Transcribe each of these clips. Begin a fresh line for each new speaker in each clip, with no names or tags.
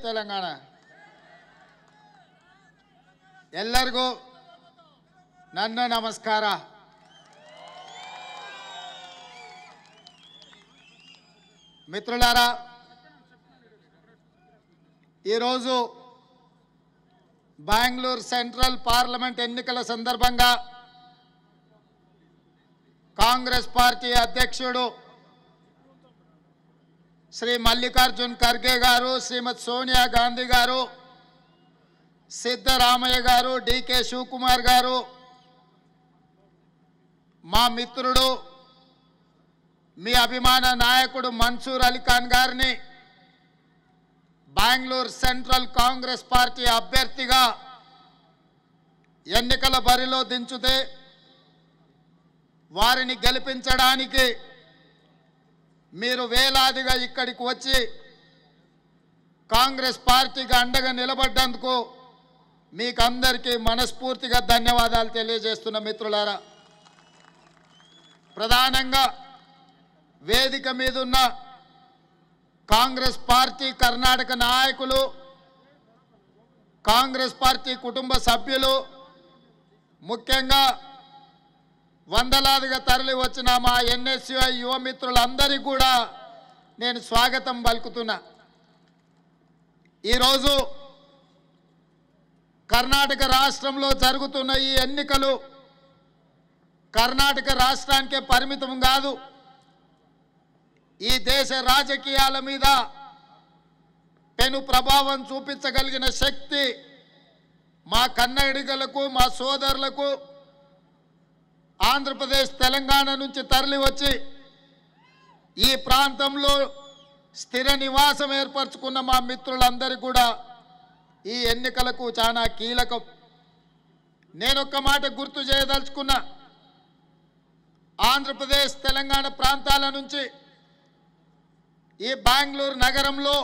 ತೆಲಂಗಾಣ ಎಲ್ಲರಿಗೂ ನನ್ನ ನಮಸ್ಕಾರ. మిత్రులారా, ఈరోజు బెంగళూరు సెంట్రల్ పార్లమెంట్ ఎన్నికల సందర్భంగా కాంగ్రెస్ పార్టీ అధ్యక్షుడు శ్రీ మల్లికార్జున్ ఖర్గే గారు, శ్రీమతి సోనియా గాంధీ గారు, సిద్ధరామయ్య గారు, డికే శివకుమార్ గారు, మా మిత్రుడు మీ అభిమాన నాయకుడు మన్సూర్ అలీ ఖాన్ గారిని బెంగళూరు సెంట్రల్ కాంగ్రెస్ పార్టీ అభ్యర్థిగా ఎన్నికల బరిలో దించితే వారిని గెలిపించడానికి మీరు వేలాదిగా ఇక్కడికి వచ్చి కాంగ్రెస్ పార్టీకి అండగా నిలబడ్డందుకు మీకు అందరికీ మనస్ఫూర్తిగా ధన్యవాదాలు తెలియజేస్తున్న మిత్రులారా, ప్రధానంగా వేదిక మీద ఉన్న కాంగ్రెస్ పార్టీ కర్ణాటక నాయకులు, కాంగ్రెస్ పార్టీ కుటుంబ సభ్యులు, ముఖ్యంగా వందలాదిగా తరలి వచ్చిన మా ఎన్ఎస్యుఐ యువ మిత్రులందరికీ కూడా నేను స్వాగతం పలుకుతున్నా. ఈరోజు కర్ణాటక రాష్ట్రంలో జరుగుతున్న ఈ ఎన్నికలు కర్ణాటక రాష్ట్రానికే పరిమితం కాదు, ఈ దేశ రాజకీయాల మీద పెను ప్రభావం చూపించగలిగిన శక్తి మా కన్నడిగలకు, మా సోదరులకు ఆంధ్రప్రదేశ్ తెలంగాణ నుంచి తరలి వచ్చి ఈ ప్రాంతంలో స్థిర నివాసం ఏర్పరచుకున్న మా మిత్రులందరూ కూడా ఈ ఎన్నికలకు చాలా కీలకం. నేను ఒక్క మాట గుర్తు చేయదలుచుకున్నా, ఆంధ్రప్రదేశ్ తెలంగాణ ప్రాంతాల నుంచి ఈ బెంగళూరు నగరంలో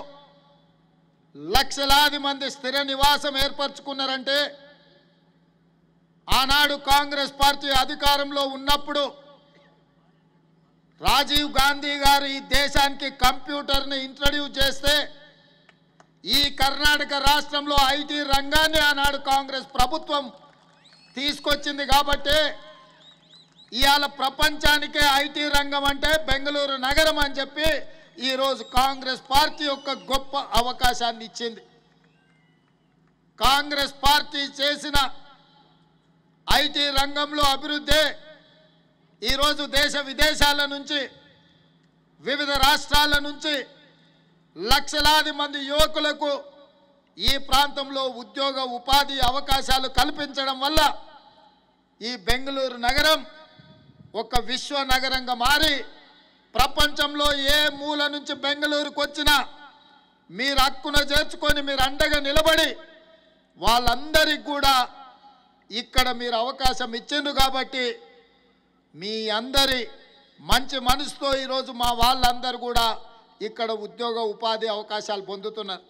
లక్షలాది మంది స్థిర నివాసం ఏర్పరచుకున్నారంటే ఆనాడు కాంగ్రెస్ పార్టీ అధికారంలో ఉన్నప్పుడు రాజీవ్ గాంధీ గారు ఈ దేశానికి కంప్యూటర్ని ఇంట్రడ్యూస్ చేస్తే ఈ కర్ణాటక రాష్ట్రంలో ఐటీ రంగాన్ని ఆనాడు కాంగ్రెస్ ప్రభుత్వం తీసుకొచ్చింది. కాబట్టి ఇవాళ ప్రపంచానికే ఐటీ రంగం అంటే బెంగళూరు నగరం అని చెప్పి ఈరోజు కాంగ్రెస్ పార్టీ ఒక గొప్ప అవకాశాన్ని ఇచ్చింది. కాంగ్రెస్ పార్టీ చేసిన ఐటీ రంగంలో అభివృద్ధి ఈరోజు దేశ విదేశాల నుంచి, వివిధ రాష్ట్రాల నుంచి లక్షలాది మంది యువకులకు ఈ ప్రాంతంలో ఉద్యోగ ఉపాధి అవకాశాలు కల్పించడం వల్ల ఈ బెంగళూరు నగరం ఒక విశ్వ నగరంగా మారి ప్రపంచంలో ఏ మూల నుంచి బెంగళూరుకు వచ్చినా మీరు హక్కున చేర్చుకొని మీరు అండగా నిలబడి వాళ్ళందరికీ కూడా ఇక్కడ మీరు అవకాశం ఇచ్చిండ్రు. కాబట్టి మీ అందరి మంచి మనసుతో ఈరోజు మా వాళ్ళందరూ కూడా ఇక్కడ ఉద్యోగ ఉపాధి అవకాశాలు పొందుతున్నారు.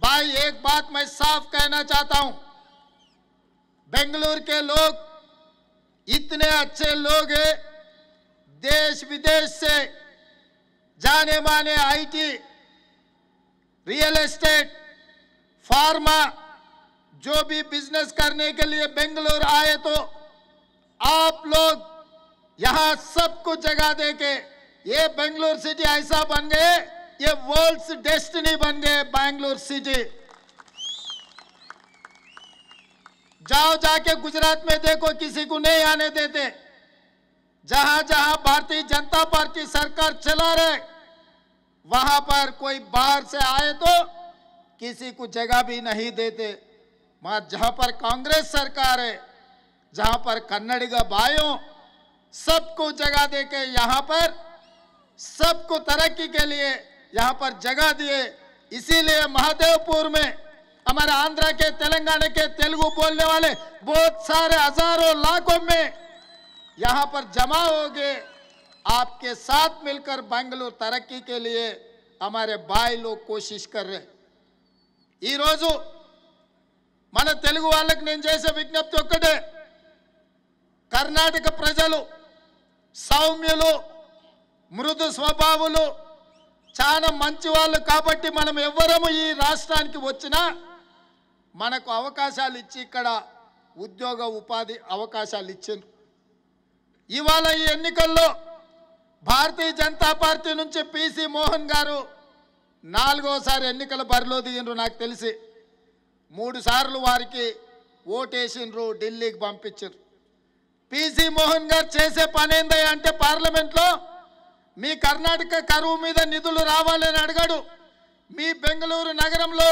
भाई एक बात मैं साफ कहना चाहता हूं, बेंगलुरु के लोग इतने अच्छे लोग हैं, देश विदेश से जाने माने आईटी, रियल एस्टेट, फार्मा जो भी बिजनेस करने के लिए बेंगलुरु आए तो आप लोग यहां सबको जगह देके ये बेंगलुरु सिटी ऐसा बन गए, ये वर्ल्ड्स डेस्टिनी बन गए बेंगलुरु सिटी। जाओ जाके गुजरात में देखो, किसी को नहीं आने देते। जहां जहां भारतीय जनता पार्टी सरकार चला रहे वहां पर कोई बाहर से आए तो किसी को जगह भी नहीं देते। मगर जहां पर कांग्रेस सरकार है, जहां पर कन्नड़िगा भाइयों सबको जगह देके यहां पर सबको तरक्की के लिए यहां पर जगह दिए। इसीलिए महादेवपुर में हमारे आंध्र के, तेलंगाना के तेलुगु बोलने वाले बहुत सारे हजारों लाखों में यहां पर जमा हो गए। आपके साथ मिलकर बेंगलुरु तरक्की के लिए हमारे भाई लोग कोशिश कर रहे। ఈ రోజు మన తెలుగు వాళ్ళకి నేను చేసే విజ్ఞప్తి ఒక్కటే, కర్ణాటక ప్రజలు సౌమ్యులు, మృదు స్వభావులు, చాలా మంచి వాళ్ళు కాబట్టి మనం ఎవ్వరము ఈ రాష్ట్రానికి వచ్చినా మనకు అవకాశాలు ఇచ్చి ఇక్కడ ఉద్యోగ ఉపాధి అవకాశాలు ఇచ్చిండ్రు. ఇవాళ ఈ ఎన్నికల్లో భారతీయ జనతా పార్టీ నుంచి పిసి మోహన్ గారు 4వసారి ఎన్నికల బరిలో దిగిండ్రు. నాకు తెలిసి 3 సార్లు వారికి ఓటేసిండ్రు, ఢిల్లీకి పంపించారు. పిసి మోహన్ గారు చేసే పని ఏందయ్య అంటే పార్లమెంట్లో మీ కర్ణాటక కరువు మీద నిధులు రావాలని అడగడు. మీ బెంగళూరు నగరంలో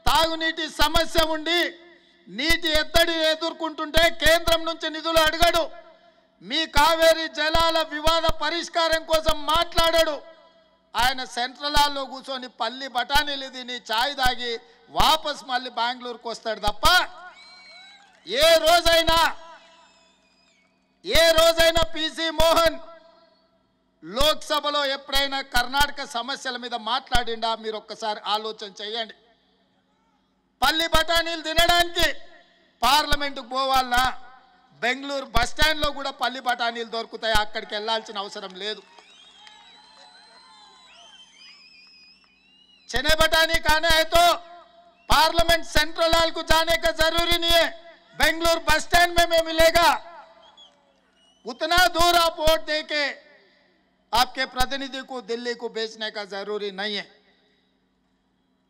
తాగునీటి సమస్య ఉండి నీటి ఎద్దడి ఎదుర్కొంటుంటే కేంద్రం నుంచి నిధులు అడగడు. మీ కావేరీ జలాల వివాద పరిష్కారం కోసం మాట్లాడాడు. ఆయన సెంట్రల్ హాల్లో కూర్చొని పల్లి బఠానీలు తిని ఛాయ్ తాగి వాపస్ మళ్ళీ బెంగళూరుకు వస్తాడు తప్ప ఏ రోజైనా పిసి మోహన్ లోక్సభలో ఎప్పుడైనా కర్ణాటక సమస్యల మీద మాట్లాడిండా? మీరు ఒక్కసారి ఆలోచన చేయండి. పల్లి బఠానీలు తినడానికి పార్లమెంటుకు పోవాలన్నా బెంగళూరు బస్ స్టాండ్లో కూడా పల్లి బఠానీలు దొరుకుతాయి, అక్కడికి వెళ్ళాల్సిన అవసరం లేదు. चने बटानी खाना है तो पार्लियामेंट सेंट्रल हॉल को जाने का जरूरी नहीं है, बेंगलुरु बस स्टैंड में मिलेगा। उतना दूर आप वोट देके आपके प्रतिनिधि को दिल्ली को भेजने का जरूरी नहीं है।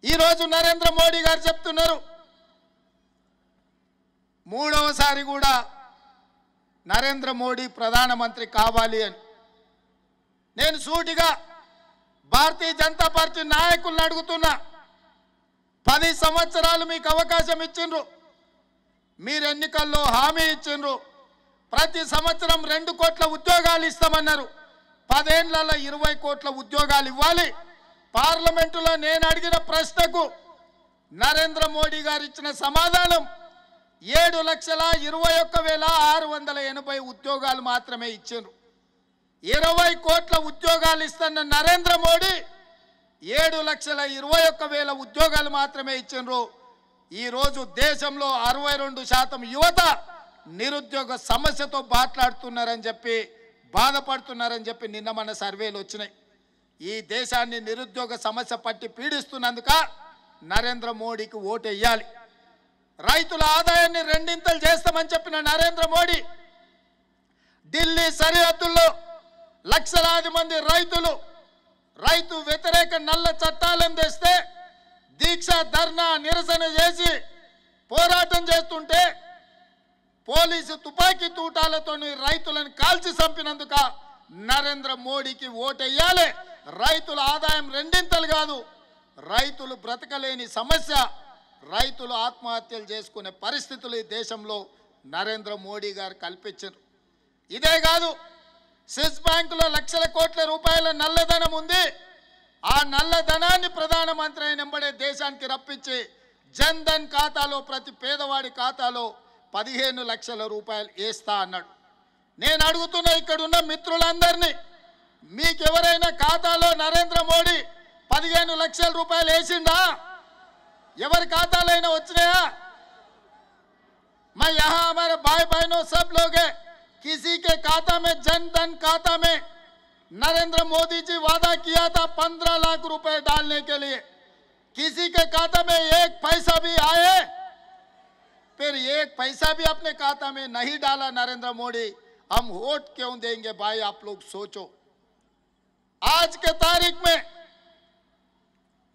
ఈ రోజు నరేంద్ర మోడీ గారు చెప్తున్నారు మూడవసారి కూడా నరేంద్ర మోడీ ప్రధానమంత్రి కావాలి అని. నేను సూటిగా భారతీయ జనతా పార్టీ నాయకులను అడుగుతున్నా, 10 సంవత్సరాలు మీకు అవకాశం ఇచ్చిండ్రు, మీరు ఎన్నికల్లో హామీ ఇచ్చిండ్రు, ప్రతి సంవత్సరం 2 కోట్ల ఉద్యోగాలు ఇస్తామన్నారు, 10 ఏళ్లలో 20 కోట్ల ఉద్యోగాలు ఇవ్వాలి. పార్లమెంటులో నేను అడిగిన ప్రశ్నకు నరేంద్ర మోడీ గారు ఇచ్చిన సమాధానం 7,21,680 ఉద్యోగాలు మాత్రమే ఇచ్చిండ్రు. 20 కోట్ల ఉద్యోగాలు ఇస్తున్న నరేంద్ర మోడీ 7,21,000 ఉద్యోగాలు మాత్రమే ఇచ్చిండ్రు. ఈ రోజు దేశంలో 62% యువత నిరుద్యోగ సమస్యతో బాట్లాడుతున్నారని చెప్పి బాధపడుతున్నారని చెప్పి నిన్న మన సర్వేలు వచ్చినాయి. ఈ దేశాన్ని నిరుద్యోగ సమస్య పట్టి పీడిస్తున్నందుక నరేంద్ర మోడీకి ఓటు వేయాలి. రైతుల ఆదాయాన్ని 2 చేస్తామని చెప్పిన నరేంద్ర మోడీ ఢిల్లీ సరిహద్దుల్లో లక్షలాది మంది రైతులు రైతు వ్యతిరేక నల్ల చట్టాలను తెస్తే దీక్ష ధర్నా నిరసన చేసి పోరాటం చేస్తుంటే పోలీసు తుపాకీ తూటాలతో రైతులను కాల్చి చంపినందుక నరేంద్ర మోడీకి ఓటేయాలి. రైతుల ఆదాయం 2 కాదు, రైతులు బ్రతకలేని సమస్య, రైతులు ఆత్మహత్యలు చేసుకునే పరిస్థితులు ఈ దేశంలో నరేంద్ర మోడీ గారు కల్పించారు. ఇదే కాదు, స్విస్ బ్యాంకులో లక్షల కోట్ల రూపాయల నల్లధనం ఉంది. ఆ నల్లధనాన్ని ప్రధానమంత్రి అయినంబడే దేశానికి రప్పించి జన్ ధన్ ఖాతాలో ప్రతి పేదవాడి ఖాతాలో 15 లక్షల రూపాయలు వేస్తా అన్నాడు. నేను అడుగుతున్నా ఇక్కడున్న మిత్రులందరినీ, మీకెవరైనా ఖాతాలో నరేంద్ర మోడీ 15 లక్షల రూపాయలు వేసిండా? ఎవరి ఖాతాలైనా వచ్చినాయా? मैं यहाँ हमारे भाई बहनों सब लोग हैं, किसी के खाता में जन धन खाता में नरेंद्र मोदी जी वादा किया था 15 लाख रुपए डालने के लिए, किसी के खाता में 1 पैसा भी आए? फिर 1 पैसा भी अपने खाता में नहीं डाला नरेंद्र मोदी, हम वोट क्यों देंगे भाई? आप लोग सोचो। आज के तारीख में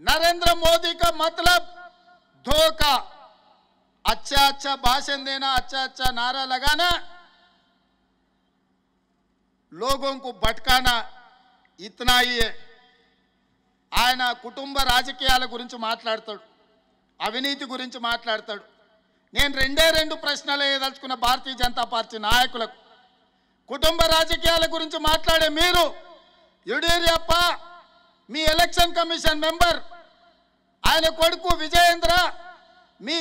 नरेंद्र मोदी का मतलब धोखा, अच्छा भाषण देना, अच्छा नारा लगाना, लोगों को भटकाना, इतना ही है. ఆయన కుటుంబ రాజకీయాల గురించి మాట్లాడతాడు, అవినీతి గురించి మాట్లాడతాడు. నేను 2 ప్రశ్నలు వేయదలుచుకున్న భారతీయ జనతా పార్టీ నాయకులకు. కుటుంబ రాజకీయాల గురించి మాట్లాడే మీరు, యడియూరప్ప మీ ఎలక్షన్ కమిషన్ మెంబర్, ఆయన కొడుకు విజయేంద్ర మీ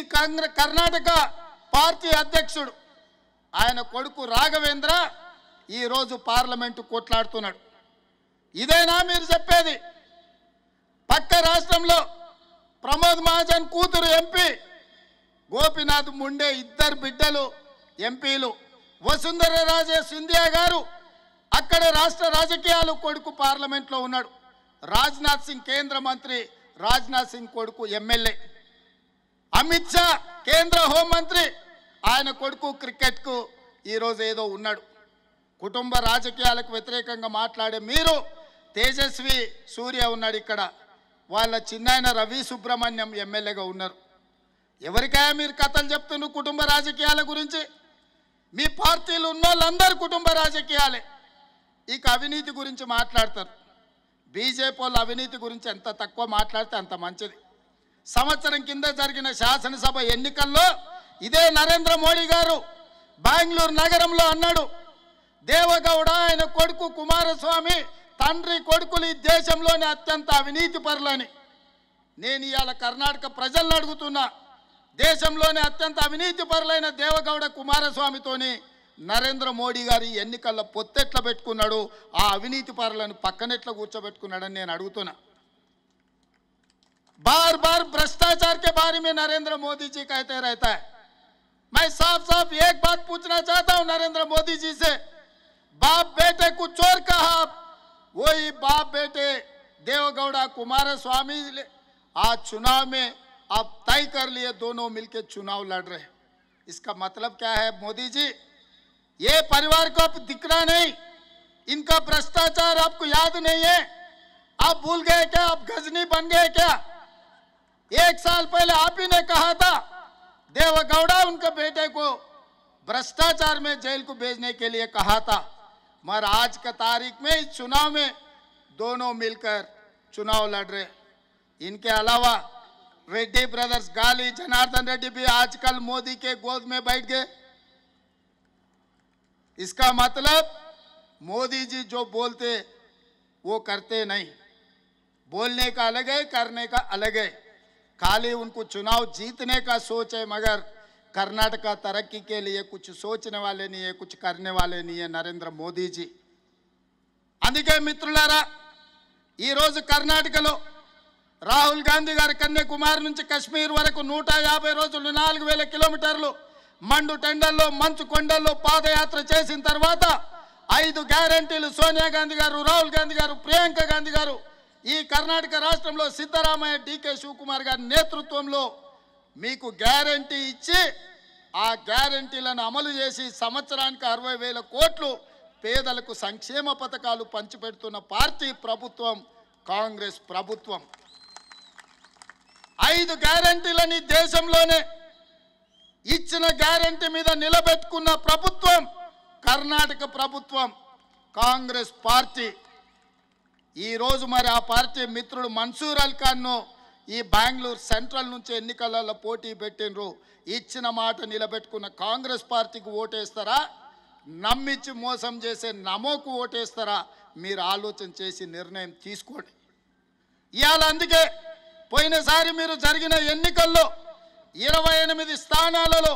కర్ణాటక పార్టీ అధ్యక్షుడు, ఆయన కొడుకు రాఘవేంద్ర ఈరోజు పార్లమెంటు కొట్లాడుతున్నాడు. ఇదేనా మీరు చెప్పేది? పక్క రాష్ట్రంలో ప్రమోద్ మహాజన్ కూతురు ఎంపీ, గోపీనాథ్ ముండే 2 బిడ్డలు ఎంపీలు, వసుంధర రాజే సింధియా గారు అక్కడ రాష్ట్ర రాజకీయాలు కొడుకు పార్లమెంట్లో ఉన్నాడు. రాజ్నాథ్ సింగ్ కేంద్ర మంత్రి, రాజ్నాథ్ సింగ్ కొడుకు ఎమ్మెల్యే, అమిత్ షా కేంద్ర హోంమంత్రి, ఆయన కొడుకు క్రికెట్కు ఈరోజు ఏదో ఉన్నాడు. కుటుంబ రాజకీయాలకు వ్యతిరేకంగా మాట్లాడే మీరు, తేజస్వి సూర్య ఉన్నాడు ఇక్కడ, వాళ్ళ చిన్నాయన రవి సుబ్రహ్మణ్యం ఎమ్మెల్యేగా ఉన్నారు. ఎవరికైనా మీరు కథలు చెప్తున్నారు కుటుంబ రాజకీయాల గురించి? మీ పార్టీలు ఉన్న వాళ్ళందరూ కుటుంబ రాజకీయాలే. ఇక అవినీతి గురించి మాట్లాడతారు. బీజేపీ వాళ్ళు అవినీతి గురించి ఎంత తక్కువ మాట్లాడితే అంత మంచిది. సంవత్సరం కింద జరిగిన శాసనసభ ఎన్నికల్లో ఇదే నరేంద్ర మోడీ గారు బెంగళూరు నగరంలో అన్నాడు, దేవగౌడ ఆయన కొడుకు కుమారస్వామి తండ్రి కొడుకులు ఈ దేశంలోనే అత్యంత అవినీతి పరులని. నేను ఇవాళ కర్ణాటక ప్రజలను అడుగుతున్నా, దేశంలోనే అత్యంత అవినీతి పరులైన దేవగౌడ కుమారస్వామితోని నరేంద్ర మోడీ గారి ఎన్నికల్లో పొత్తెట్లా పెట్టుకున్నాడు, ఆ అవినీతి పరులను పక్కనెట్లా కూర్చోబెట్టుకున్నాడని నేను అడుగుతున్నా. बार बार भ्रष्टाचार के बारे में नरेंद्र मोदी जी कहते रहता है. मैं साफ साफ एक बात पूछना चाहता हूं नरेंद्र मोदी जी से, बाप बेटे कुछ और कहा, वही बाप बेटे देवगौड़ा कुमारस्वामी आज चुनाव में आप तय कर लिए, दोनों मिलकर चुनाव लड़ रहे. इसका मतलब क्या है मोदी जी? ये परिवार को आप दिखना नहीं, इनका भ्रष्टाचार आपको याद नहीं है? आप भूल गए क्या? आप गजनी बन गए क्या? एक साल पहले आप ही ने कहा था देवगौड़ा उनके बेटे को भ्रष्टाचार में जेल को भेजने के लिए कहा था, मगर आज का तारीख में इस चुनाव में दोनों मिलकर चुनाव लड़ रहे. इनके अलावा रेड्डी ब्रदर्स गाली जनार्दन रेड्डी भी आजकल मोदी के गोद में बैठ गए. इसका मतलब मोदी जी जो बोलते वो करते नहीं. बोलने का अलग है, करने का अलग है. खाली उनको चुनाव जीतने का सोच है, मगर कर्नाटक तरक्की के लिए कुछ सोचने वाले नहीं है, कुछ करने वाले नहीं है नरेंद्र मोदी जी. అందుకే మిత్రులారా, ఈరోజు కర్ణాటకలో రాహుల్ గాంధీ గారి కన్యాకుమారి నుంచి కశ్మీర్ వరకు 150 రోజులు 4000 కిలోమీటర్లు మండు టెండల్లో మంచు కొండల్లో పాదయాత్ర చేసిన తర్వాత 5 గ్యారెంటీలు సోనియా గాంధీ గారు, రాహుల్ గాంధీ గారు, ప్రియాంక గాంధీ గారు, ఈ కర్ణాటక రాష్ట్రంలో సిద్ధరామయ్య, డీకే శివకుమార్ గారి నేతృత్వంలో మీకు గ్యారెంటీ ఇచ్చి ఆ గ్యారెంటీలను అమలు చేసి సంవత్సరానికి 60,000 కోట్లు పేదలకు సంక్షేమ పథకాలు పంచిపెడుతున్న పార్టీ ప్రభుత్వం కాంగ్రెస్ ప్రభుత్వం. 5 గ్యారెంటీలని దేశంలోనే ఇచ్చిన గ్యారెంటీ మీద నిలబెట్టుకున్న ప్రభుత్వం కర్ణాటక ప్రభుత్వం, కాంగ్రెస్ పార్టీ. ఈ రోజు మరి ఆ పార్టీ మిత్రుడు మన్సూర్ అలీ ఖాన్ను ఈ బెంగళూరు సెంట్రల్ నుంచి ఎన్నికలలో పోటీ పెట్టినరు. ఇచ్చిన మాట నిలబెట్టుకున్న కాంగ్రెస్ పార్టీకి ఓటేస్తారా, నమ్మించి మోసం చేసే నమోకు ఓటేస్తారా? మీరు ఆలోచన చేసి నిర్ణయం తీసుకోండి. ఇవాళ అందుకే పోయినసారి మీరు జరిగిన ఎన్నికల్లో 28 స్థానాలలో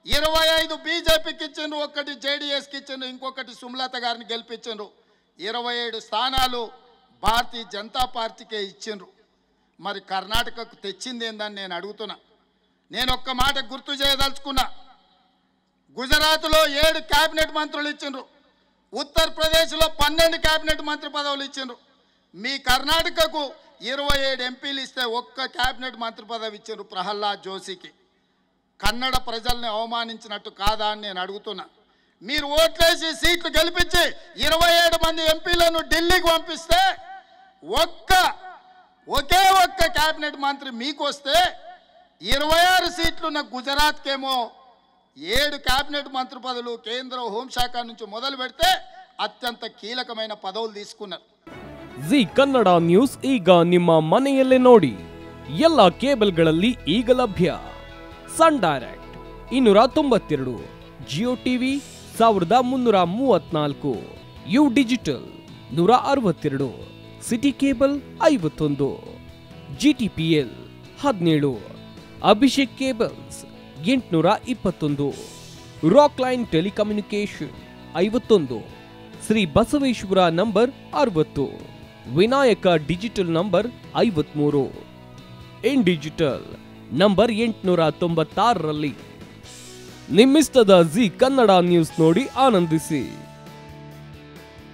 25 బీజేపీకి ఇచ్చిండ్రు, 1 జేడీఎస్కి ఇచ్చిండ్రు, ఇంకొకటి సుమలత గారిని గెలిపించిండ్రు. 27 స్థానాలు భారతీయ జనతా పార్టీకే ఇచ్చిండ్రు. మరి కర్ణాటకకు తెచ్చింది ఏందని నేను అడుగుతున్నా. నేను ఒక్క మాట గుర్తు చేయదలుచుకున్నా. గుజరాత్లో 7 కేబినెట్ మంత్రులు ఇచ్చిండ్రు, ఉత్తరప్రదేశ్లో 12 కేబినెట్ మంత్రి పదవులు ఇచ్చిండ్రు. మీ కర్ణాటకకు 27 ఎంపీలు ఇస్తే 1 కేబినెట్ మంత్రి పదవి ఇచ్చిండ్రు ప్రహ్లాద్ జోషికి. కన్నడ ప్రజల్ని అవమానించినట్టు కాదా అని నేను అడుగుతున్నా. మీరు ఓట్లేసి సీట్లు గెలిపించి 27 మంది ఎంపీలను ఢిల్లీకి పంపిస్తే ఒకే ఒక్క కేబినెట్ మంత్రి మీకు వస్తే 26 సీట్లున్న గుజరాత్కేమో 7 కేబినెట్ మంత్రి పదవులు కేంద్ర హోంశాఖ నుంచి మొదలు పెడితే అత్యంత కీలకమైన పదవులు తీసుకున్నారు.
ಜಿ ಕನ್ನಡ ನ್ಯೂಸ್ ಈಗ ನಿಮ್ಮ ಮನೆಯಲ್ಲೇ ನೋಡಿ. ಎಲ್ಲ ಕೇಬಲ್ಗಳಲ್ಲಿ ಈಗ ಲಭ್ಯ. Sun direct 292, Jio TV 1334, U digital 162, city cable 51, GTPL 17, Abhishek cables 821, rock line telecommunication 51, Shri Basaveshwara number 60, Vinayaka digital number 53, in digital number 896ರಲ್ಲಿ. ನಿಮ್ಮಿಸ್ತದ ಜಿ ಕನ್ನಡ ನ್ಯೂಸ್ ನೋಡಿ ಆನಂದಿಸಿ.